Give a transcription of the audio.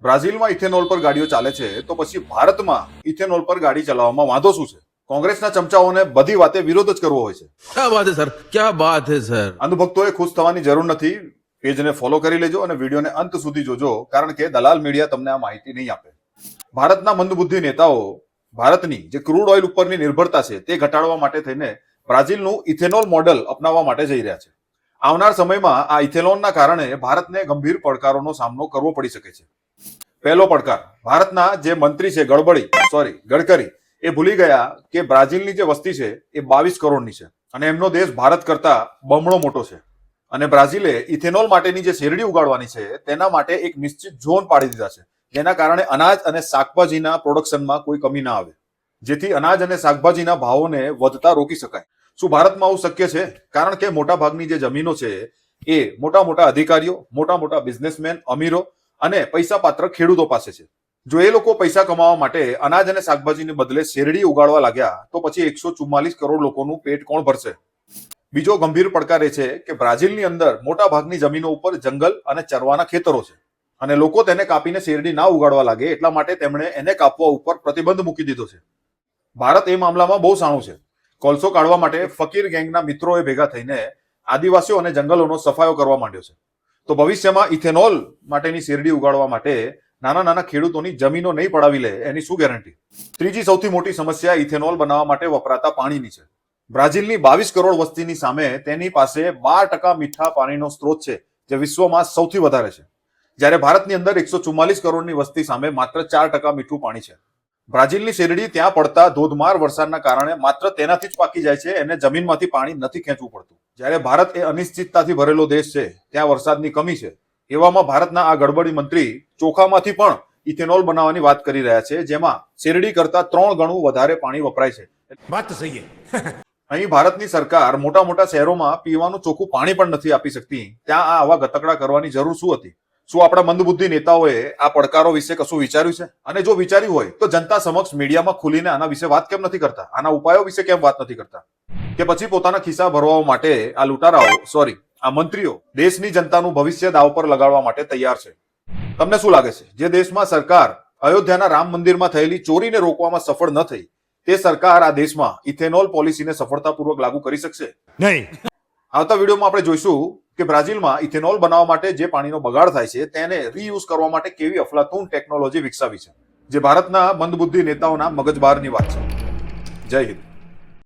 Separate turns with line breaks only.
બ્રાઝિલમાં ethanol પર ગાડીઓ ચાલે છે તો પછી ભારતમાં ઇથેનોલ પર ગાડી ચલાવવામાં વાંધો શું છે? કોંગ્રેસના ચમચાઓને બધી વાતે વિરોધ જ કરવો હોય છે.
क्या बात है सर, क्या बात है सर.
અંધભક્તોએ ખુશ થવાની જરૂર નથી. પેજને ફોલો કરી લેજો અને વિડીયોને અંત સુધી જોજો, કારણ કે દલાલ મીડિયા તમને આ માહિતી નહીં આપે. ભારતના મંદબુદ્ધિ નેતાઓ ભારતની જે ક્રૂડ ઓઇલ ઉપરની નિર્ભરતા છે તે ઘટાડવા માટે થઈને બ્રાઝિલનું ઇથેનોલ મોડેલ અપનાવવા માટે જઈ રહ્યા છે. આવનાર સમયમાં આ ઇથેનોલના કારણે ભારતને ગંભીર પડકારોનો સામનો કરવો પડી શકે છે. પહેલો પડકાર, ભારતના જે મંત્રી છે ગડકરી એ ભૂલી ગયા કે બ્રાઝિલની જે વસ્તી છે એ 22 કરોડની છે અને એમનો દેશ ભારત કરતા બમણો મોટો છે. અને બ્રાઝિલે ઇથેનોલ માટેની જે શેરડી ઉગાડવાની છે તેના માટે એક નિશ્ચિત ઝોન પાડી દીધા છે, જેના કારણે અનાજ અને શાકભાજીના પ્રોડક્શનમાં કોઈ કમી ના આવે, જેથી અનાજ અને શાકભાજીના ભાવોને વધતા રોકી શકાય. શું ભારતમાં આવું શક્ય છે? કારણ કે મોટા ભાગની જે જમીનો છે એ મોટા મોટા અધિકારીઓ, મોટા મોટા બિઝનેસમેન, અમીરો અને પૈસા પાત્ર ખેડૂતો પાસે છે. જો એ લોકો પૈસા કમાવા માટે અનાજ અને શાકભાજીને બદલે શેરડી ઉગાડવા લાગ્યા તો પછી 144 કરોડ લોકોનું પેટ કોણ ભરશે? બીજો ગંભીર પડકાર એ છે કે બ્રાઝિલની અંદર મોટા ભાગની જમીનો ઉપર જંગલ અને ચરવાના ખેતરો છે અને લોકો તેને કાપીને શેરડી ના ઉગાડવા લાગે એટલા માટે તેમણે એને કાપવા ઉપર પ્રતિબંધ મૂકી દીધો છે. ભારત એ મામલામાં બહુ સાણું છે. કોલસો કાઢવા માટે ફકીર ગેંગના મિત્રોએ ભેગા થઈને આદિવાસીઓ અને જંગલોનો સફાયો કરવા માંડ્યો છે. તો ભવિષ્યમાં ઇથેનોલ માટેની શેરડી ઉગાડવા માટે નાના નાના ખેડૂતોની જમીનો નહીં પડાવી લે એની શું ગેરંટી? ત્રીજી સૌથી મોટી સમસ્યા ઇથેનોલ બનાવવા માટે વપરાતા પાણીની છે. બ્રાઝિલની 22 કરોડ વસ્તીની સામે તેની પાસે 12% મીઠા પાણીનો સ્ત્રોત છે, જે વિશ્વમાં સૌથી વધારે છે. જ્યારે ભારતની અંદર 144 કરોડની વસ્તી સામે માત્ર 4% મીઠું પાણી છે. બ્રાઝિલની શેરડી ત્યાં પડતા ધોધમાર વરસાદના કારણે માત્ર તેનાથી જ પાકી જાય છે, એને જમીનમાંથી પાણી નથી ખેંચવું પડતું. જ્યારે ભારત એ અનિશ્ચિતતાથી ભરેલો દેશ છે, ત્યાં વરસાદની કમી છે. એવામાં ભારતના આ ગડબડી મંત્રી ચોખામાંથી પણ ઇથેનોલ બનાવવાની વાત કરી રહ્યા છે, જેમાં શેરડી કરતા 3 ગણું વધારે પાણી વપરાય છે.
વાત તો સહી છે.
અહીં ભારતની સરકાર મોટા મોટા શહેરોમાં પીવાનું ચોખ્ખું પાણી પણ નથી આપી શકતી, ત્યાં આ આવા ગતકડા કરવાની જરૂર શું હતી? શું આપણા મંદબુદ્ધિ નેતાઓએ આ પડકારો વિશે કશું વિચાર્યું છે? અને જો વિચાર્યું હોય તો જનતા સમક્ષ મીડિયામાં ખુલીને આના વિશે વાત કેમ નથી કરતા? આના ઉપાયો વિશે કેમ વાત નથી કરતા? કે પછી પોતાના ખિસ્સા ભરવા માટે આ લૂંટારાઓ આ મંત્રીઓ દેશની જનતાનું ભવિષ્ય દાવ પર લગાડવા માટે તૈયાર છે? તમને શું લાગે છે, જે દેશમાં સરકાર અયોધ્યાના રામ મંદિરમાં થયેલી ચોરીને રોકવામાં સફળ ન થઈ, તે સરકાર આ દેશમાં ઇથેનોલ પોલિસીને સફળતાપૂર્વક લાગુ કરી શકશે?
નહીં.
આવતા વિડીયોમાં આપણે જોઈશું કે બ્રાઝિલમાં ઇથેનોલ બનાવવા માટે જે પાણીનો બગાડ થાય છે તેને રીયુઝ કરવા માટે કેવી અફલાતૂન ટેકનોલોજી વિકસાવી છે, જે ભારતના મંદબુદ્ધિ નેતાઓના મગજ બહારની વાત છે. જય હિન્દ.